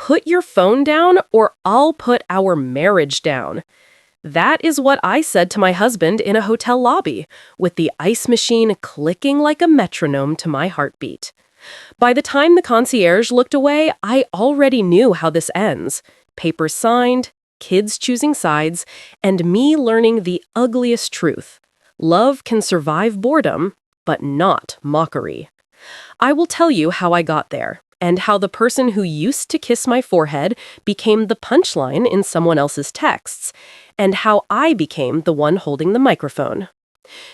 put your phone down or I'll put our marriage down. That is what I said to my husband in a hotel lobby, with the ice machine clicking like a metronome to my heartbeat. By the time the concierge looked away, I already knew how this ends. Papers signed, kids choosing sides, and me learning the ugliest truth. Love can survive boredom, but not mockery. I will tell you how I got there, and how the person who used to kiss my forehead became the punchline in someone else's texts, and how I became the one holding the microphone.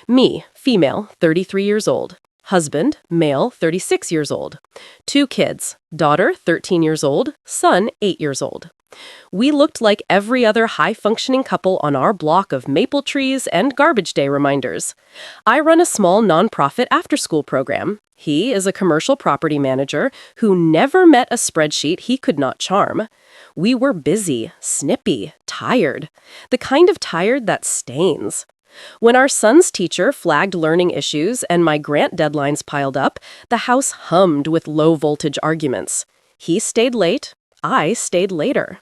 Me, female, 33 years old. Husband, male, 36 years old. 2 kids, daughter, 13 years old, son, 8 years old. We looked like every other high-functioning couple on our block of maple trees and garbage day reminders. I run a small nonprofit after-school program. He is a commercial property manager who never met a spreadsheet he could not charm. We were busy, snippy, tired. The kind of tired that stains. When our son's teacher flagged learning issues and my grant deadlines piled up, the house hummed with low-voltage arguments. He stayed late. I stayed later.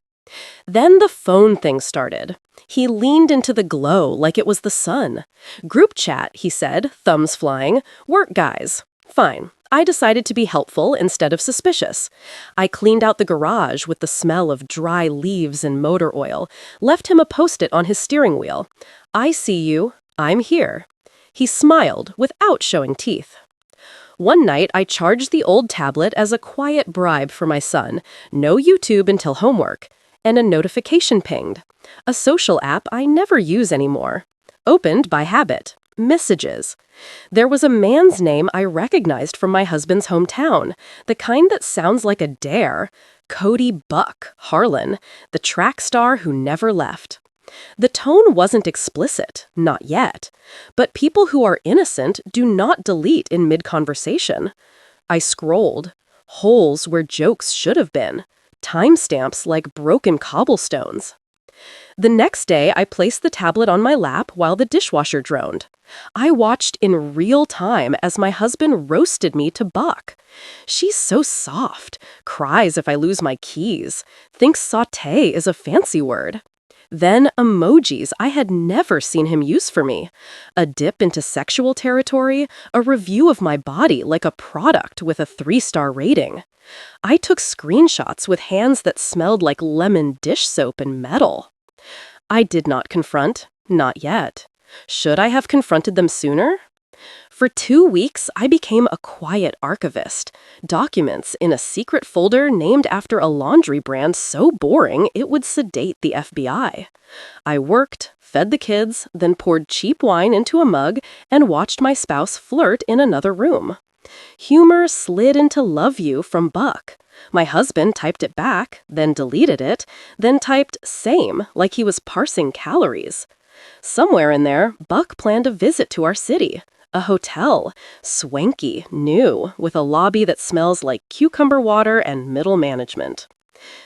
Then the phone thing started. He leaned into the glow like it was the sun. Group chat, he said, thumbs flying. Work, guys. Fine. I decided to be helpful instead of suspicious. I cleaned out the garage with the smell of dry leaves and motor oil, left him a post-it on his steering wheel. I see you. I'm here. He smiled without showing teeth. One night, I charged the old tablet as a quiet bribe for my son. No YouTube until homework. And a notification pinged. A social app I never use anymore. Opened by habit. Messages. There was a man's name I recognized from my husband's hometown. The kind that sounds like a dare. Cody Buck Harlan, the track star who never left. The tone wasn't explicit, not yet. But people who are innocent do not delete in mid-conversation. I scrolled. Holes where jokes should have been. Timestamps like broken cobblestones. The next day, I placed the tablet on my lap while the dishwasher droned. I watched in real time as my husband roasted me to Buck. She's so soft, cries if I lose my keys, thinks sauté is a fancy word. Then emojis I had never seen him use for me. A dip into sexual territory, a review of my body like a product with a 3-star rating. I took screenshots with hands that smelled like lemon dish soap and metal. I did not confront, not yet. Should I have confronted them sooner? For 2 weeks, I became a quiet archivist. Documents in a secret folder named after a laundry brand so boring it would sedate the FBI. I worked, fed the kids, then poured cheap wine into a mug and watched my spouse flirt in another room. Humor slid into love you from Buck. My husband typed it back, then deleted it, then typed same like he was parsing calories. Somewhere in there, Buck planned a visit to our city. A hotel, swanky, new, with a lobby that smells like cucumber water and middle management.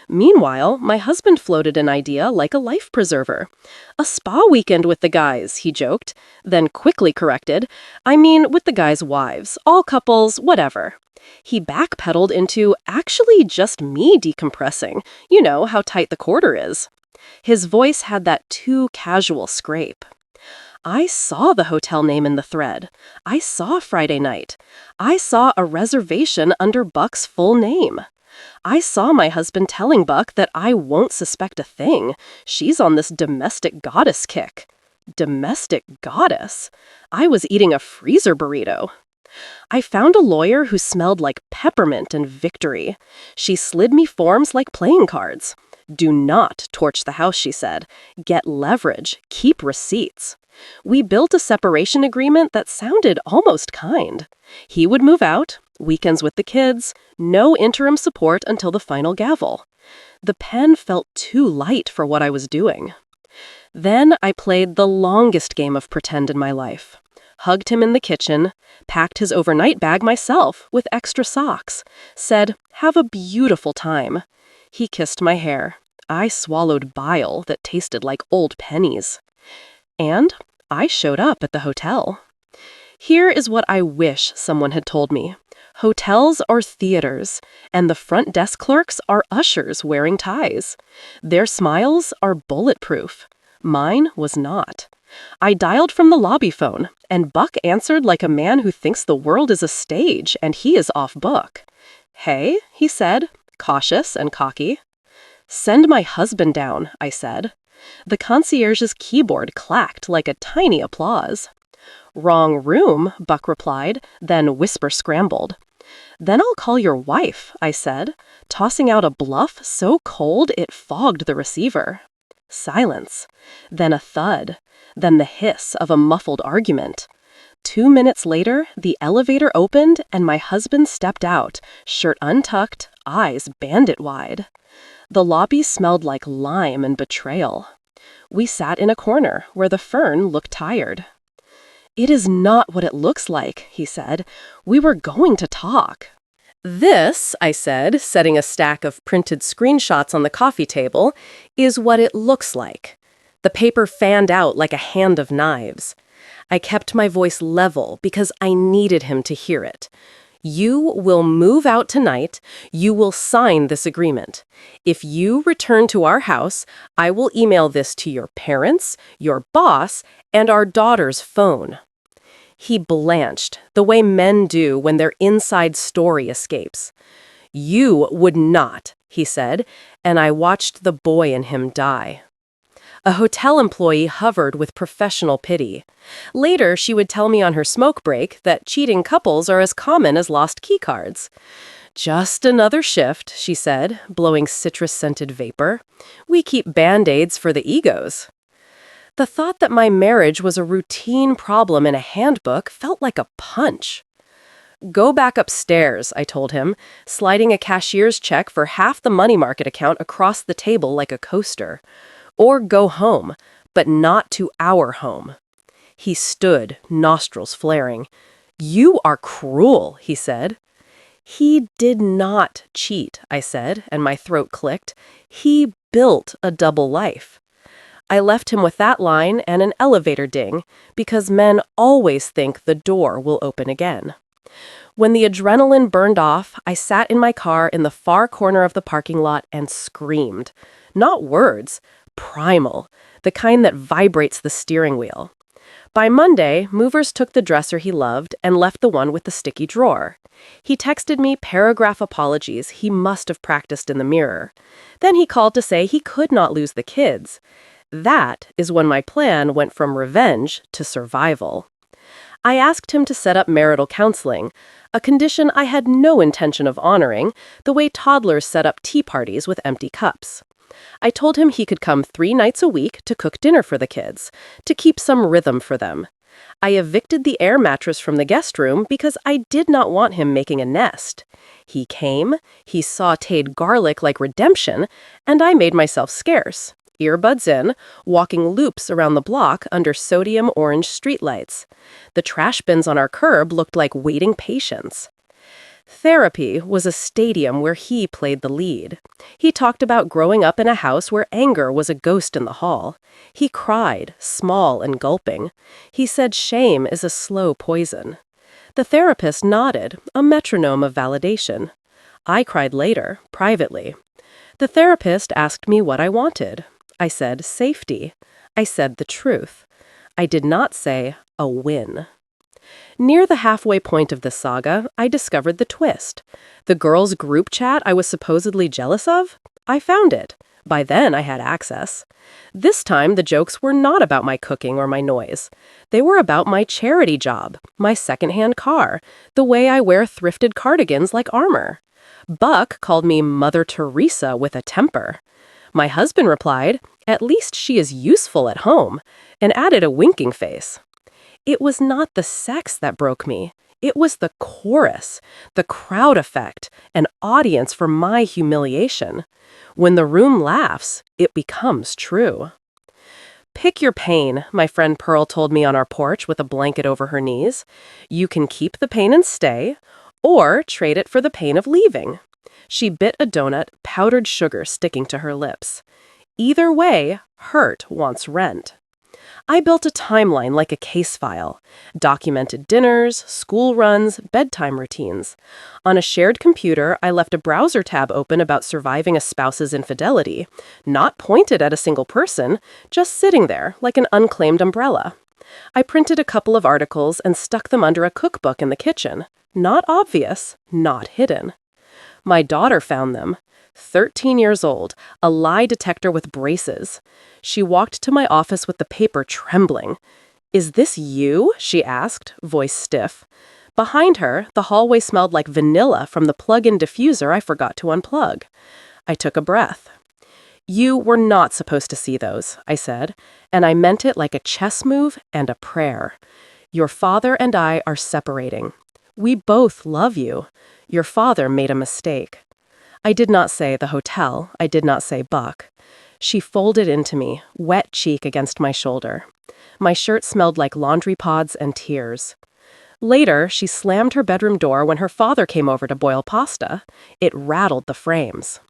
Meanwhile, my husband floated an idea like a life preserver. A spa weekend with the guys, he joked, then quickly corrected. I mean, with the guys' wives, all couples, whatever. He backpedaled into actually just me decompressing. You know how tight the quarter is. His voice had that too casual scrape. I saw the hotel name in the thread. I saw Friday night. I saw a reservation under Buck's full name. I saw my husband telling Buck that I won't suspect a thing. She's on this domestic goddess kick. Domestic goddess? I was eating a freezer burrito. I found a lawyer who smelled like peppermint and victory. She slid me forms like playing cards. Do not torch the house, she said. Get leverage. Keep receipts. We built a separation agreement that sounded almost kind. He would move out, weekends with the kids, no interim support until the final gavel. The pen felt too light for what I was doing. Then I played the longest game of pretend in my life. Hugged him in the kitchen, packed his overnight bag myself with extra socks, said, "Have a beautiful time." He kissed my hair. I swallowed bile that tasted like old pennies. And I showed up at the hotel. Here is what I wish someone had told me. Hotels are theaters, and the front desk clerks are ushers wearing ties. Their smiles are bulletproof. Mine was not. I dialed from the lobby phone, and Buck answered like a man who thinks the world is a stage and he is off book. "Hey," he said, cautious and cocky. "Send my husband down," I said. The concierge's keyboard clacked like a tiny applause. "Wrong room," Buck replied, then whisper scrambled. "Then I'll call your wife," I said, tossing out a bluff so cold it fogged the receiver. Silence. Then a thud. Then the hiss of a muffled argument. 2 minutes later, the elevator opened and my husband stepped out, shirt untucked, eyes bandit wide. The lobby smelled like lime and betrayal. We sat in a corner where the fern looked tired. "It is not what it looks like," he said. "We were going to talk." "This," I said, setting a stack of printed screenshots on the coffee table, "is what it looks like." The paper fanned out like a hand of knives. I kept my voice level because I needed him to hear it. "You will move out tonight. You will sign this agreement. If you return to our house, I will email this to your parents, your boss, and our daughter's phone." He blanched, the way men do when their inside story escapes. "You would not," he said, and I watched the boy in him die. A hotel employee hovered with professional pity. Later, she would tell me on her smoke break that cheating couples are as common as lost keycards. "Just another shift," she said, blowing citrus-scented vapor. "We keep Band-Aids for the egos." The thought that my marriage was a routine problem in a handbook felt like a punch. "Go back upstairs," I told him, sliding a cashier's check for half the money market account across the table like a coaster. "Or go home, but not to our home." He stood, nostrils flaring. "You are cruel," he said. "He did not cheat," I said, and my throat clicked. "He built a double life." I left him with that line and an elevator ding, because men always think the door will open again. When the adrenaline burned off, I sat in my car in the far corner of the parking lot and screamed. Not words, primal, the kind that vibrates the steering wheel. By Monday, movers took the dresser he loved and left the one with the sticky drawer. He texted me paragraph apologies he must have practiced in the mirror. Then he called to say he could not lose the kids. That is when my plan went from revenge to survival. I asked him to set up marital counseling, a condition I had no intention of honoring, the way toddlers set up tea parties with empty cups. I told him he could come 3 nights a week to cook dinner for the kids, to keep some rhythm for them. I evicted the air mattress from the guest room because I did not want him making a nest. He came, he sautéed garlic like redemption, and I made myself scarce. Earbuds in, walking loops around the block under sodium orange streetlights. The trash bins on our curb looked like waiting patients. Therapy was a stadium where he played the lead. He talked about growing up in a house where anger was a ghost in the hall. He cried, small and gulping. He said shame is a slow poison. The therapist nodded, a metronome of validation. I cried later, privately. The therapist asked me what I wanted. I said safety. I said the truth. I did not say a win. Near the halfway point of the saga, I discovered the twist. The girls' group chat I was supposedly jealous of? I found it. By then, I had access. This time, the jokes were not about my cooking or my noise. They were about my charity job, my secondhand car, the way I wear thrifted cardigans like armor. Buck called me Mother Teresa with a temper. My husband replied, "At least she is useful at home," and added a winking face. It was not the sex that broke me. It was the chorus, the crowd effect, an audience for my humiliation. When the room laughs, it becomes true. "Pick your pain," my friend Pearl told me on our porch with a blanket over her knees. "You can keep the pain and stay, or trade it for the pain of leaving." She bit a donut, powdered sugar sticking to her lips. Either way, hurt wants rent. I built a timeline like a case file, documented dinners, school runs, bedtime routines. On a shared computer, I left a browser tab open about surviving a spouse's infidelity, not pointed at a single person, just sitting there like an unclaimed umbrella. I printed a couple of articles and stuck them under a cookbook in the kitchen. Not obvious, not hidden. My daughter found them. 13 years old, a lie detector with braces. She walked to my office with the paper trembling. "Is this you?" she asked, voice stiff. Behind her, the hallway smelled like vanilla from the plug-in diffuser I forgot to unplug. I took a breath. "You were not supposed to see those," I said, and I meant it like a chess move and a prayer. "Your father and I are separating. We both love you. Your father made a mistake." I did not say the hotel. I did not say Buck. She folded into me, wet cheek against my shoulder. My shirt smelled like laundry pods and tears. Later, she slammed her bedroom door when her father came over to boil pasta. It rattled the frames.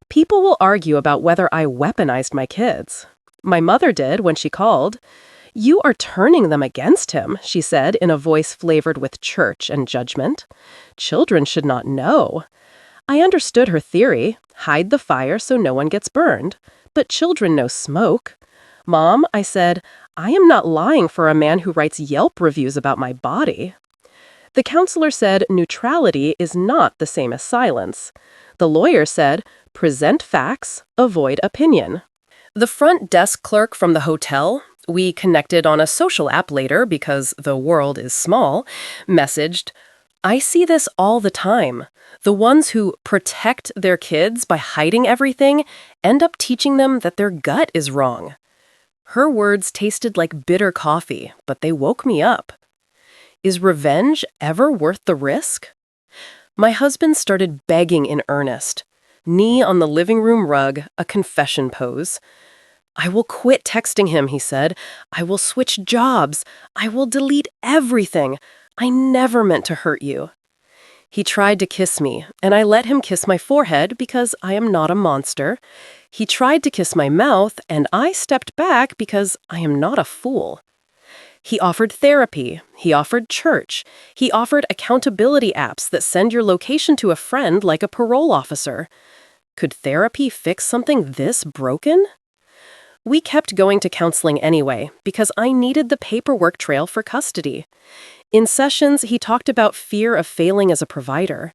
People will argue about whether I weaponized my kids. My mother did when she called. "You are turning them against him," she said in a voice flavored with church and judgment. "Children should not know." I understood her theory, hide the fire so no one gets burned. But children know smoke. "Mom," I said, "I am not lying for a man who writes Yelp reviews about my body." The counselor said neutrality is not the same as silence. The lawyer said, present facts, avoid opinion. The front desk clerk from the hotel, we connected on a social app later because the world is small, messaged, "I see this all the time. The ones who protect their kids by hiding everything end up teaching them that their gut is wrong." Her words tasted like bitter coffee, but they woke me up. Is revenge ever worth the risk? My husband started begging in earnest. Knee on the living room rug, a confession pose. "I will quit texting him," he said. "I will switch jobs. I will delete everything. I never meant to hurt you." He tried to kiss me, and I let him kiss my forehead because I am not a monster. He tried to kiss my mouth, and I stepped back because I am not a fool. He offered therapy. He offered church. He offered accountability apps that send your location to a friend like a parole officer. Could therapy fix something this broken? We kept going to counseling anyway because I needed the paperwork trail for custody. In sessions, he talked about fear of failing as a provider.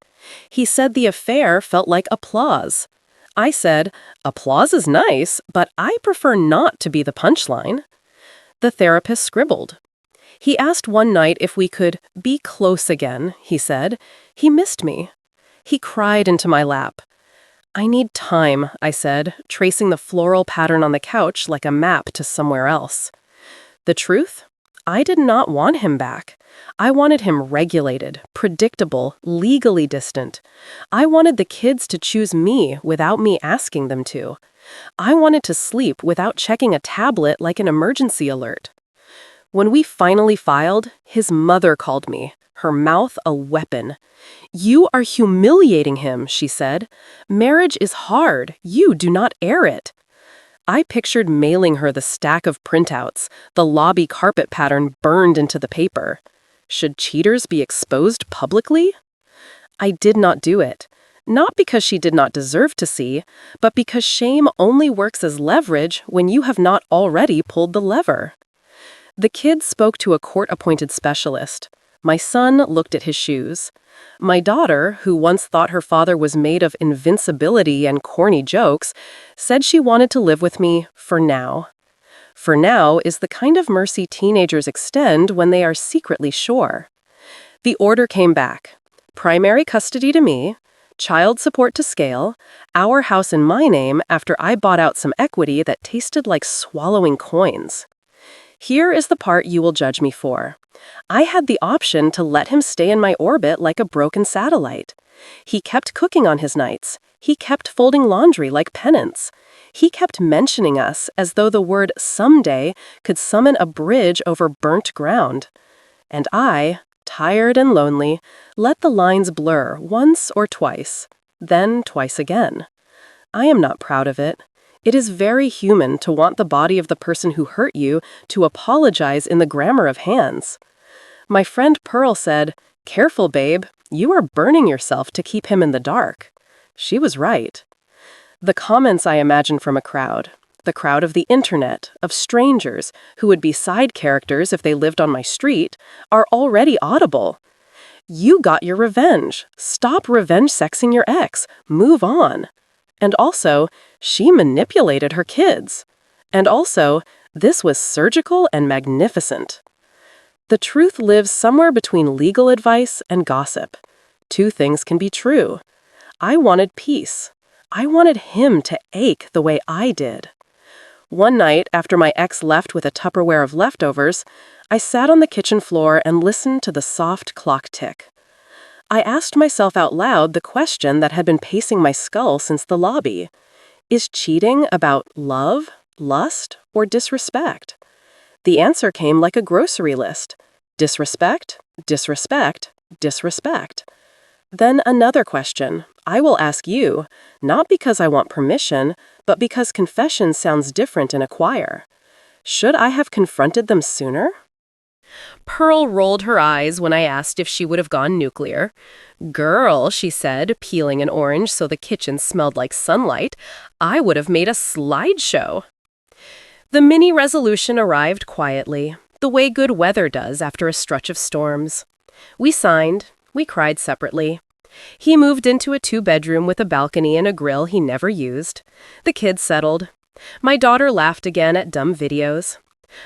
He said the affair felt like applause. I said, "Applause is nice, but I prefer not to be the punchline." The therapist scribbled. He asked one night if we could be close again, he said. He missed me. He cried into my lap. "I need time," I said, tracing the floral pattern on the couch like a map to somewhere else. The truth? I did not want him back. I wanted him regulated, predictable, legally distant. I wanted the kids to choose me without me asking them to. I wanted to sleep without checking a tablet like an emergency alert. When we finally filed, his mother called me, her mouth a weapon. "You are humiliating him," she said. "Marriage is hard. You do not air it." I pictured mailing her the stack of printouts, the lobby carpet pattern burned into the paper. Should cheaters be exposed publicly? I did not do it. Not because she did not deserve to see, but because shame only works as leverage when you have not already pulled the lever. The kids spoke to a court-appointed specialist. My son looked at his shoes. My daughter, who once thought her father was made of invincibility and corny jokes, said she wanted to live with me for now. For now is the kind of mercy teenagers extend when they are secretly sure. The order came back. Primary custody to me, child support to scale, our house in my name after I bought out some equity that tasted like swallowing coins. Here is the part you will judge me for. I had the option to let him stay in my orbit like a broken satellite. He kept cooking on his nights. He kept folding laundry like penance. He kept mentioning us as though the word someday could summon a bridge over burnt ground. And I, tired and lonely, let the lines blur once or twice, then twice again. I am not proud of it. It is very human to want the body of the person who hurt you to apologize in the grammar of hands. My friend Pearl said, "Careful, babe, you are burning yourself to keep him in the dark." She was right. The comments I imagine from a crowd, the crowd of the internet, of strangers who would be side characters if they lived on my street, are already audible. You got your revenge. Stop revenge sexing your ex. Move on. And also, she manipulated her kids. And also, this was surgical and magnificent. The truth lives somewhere between legal advice and gossip. Two things can be true. I wanted peace. I wanted him to ache the way I did. One night, after my ex left with a Tupperware of leftovers, I sat on the kitchen floor and listened to the soft clock tick. I asked myself out loud the question that had been pacing my skull since the lobby. Is cheating about love, lust, or disrespect? The answer came like a grocery list. Disrespect, disrespect, disrespect. Then another question. I will ask you, not because I want permission, but because confession sounds different in a choir. Should I have confronted them sooner? Pearl rolled her eyes when I asked if she would have gone nuclear. "Girl," she said, peeling an orange so the kitchen smelled like sunlight, "I would have made a slideshow." The mini resolution arrived quietly, the way good weather does after a stretch of storms. We signed. We cried separately. He moved into a 2-bedroom with a balcony and a grill he never used. The kids settled. My daughter laughed again at dumb videos.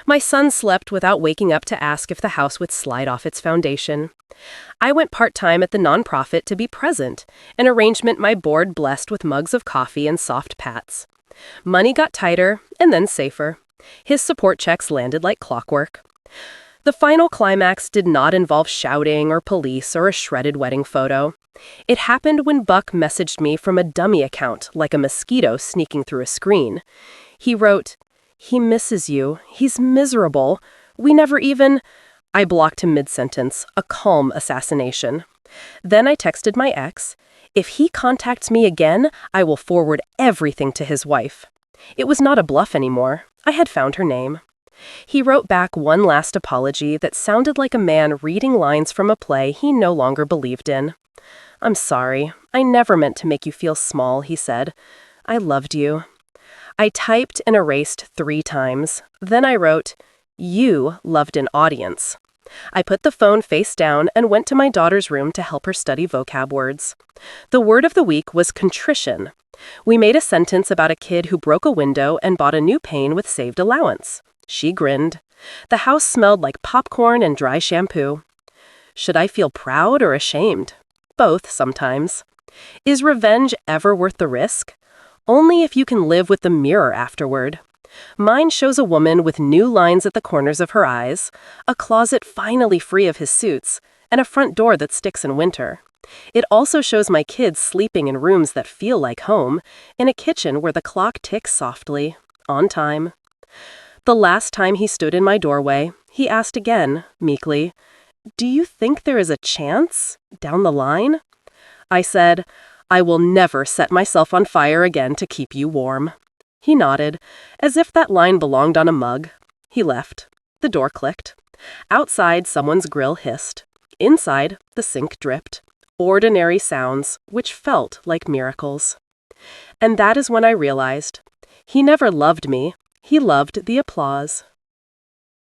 My son slept without waking up to ask if the house would slide off its foundation. I went part-time at the nonprofit to be present, an arrangement my board blessed with mugs of coffee and soft pats. Money got tighter and then safer. His support checks landed like clockwork. The final climax did not involve shouting or police or a shredded wedding photo. It happened when Buck messaged me from a dummy account, like a mosquito sneaking through a screen. He wrote, "He misses you. He's miserable. We never even—" I blocked him mid-sentence, a calm assassination. Then I texted my ex, "If he contacts me again, I will forward everything to his wife." It was not a bluff anymore. I had found her name. He wrote back one last apology that sounded like a man reading lines from a play he no longer believed in. "I'm sorry. I never meant to make you feel small," he said. "I loved you." I typed and erased 3 times. Then I wrote, "You loved an audience." I put the phone face down and went to my daughter's room to help her study vocab words. The word of the week was contrition. We made a sentence about a kid who broke a window and bought a new pane with saved allowance. She grinned. The house smelled like popcorn and dry shampoo. Should I feel proud or ashamed? Both, sometimes. Is revenge ever worth the risk? Only if you can live with the mirror afterward. Mine shows a woman with new lines at the corners of her eyes, a closet finally free of his suits, and a front door that sticks in winter. It also shows my kids sleeping in rooms that feel like home, in a kitchen where the clock ticks softly, on time. The last time he stood in my doorway, he asked again, meekly, "Do you think there is a chance down the line?" I said, "I will never set myself on fire again to keep you warm." He nodded, as if that line belonged on a mug. He left. The door clicked. Outside, someone's grill hissed. Inside, the sink dripped. Ordinary sounds, which felt like miracles. And that is when I realized, he never loved me. He loved the applause.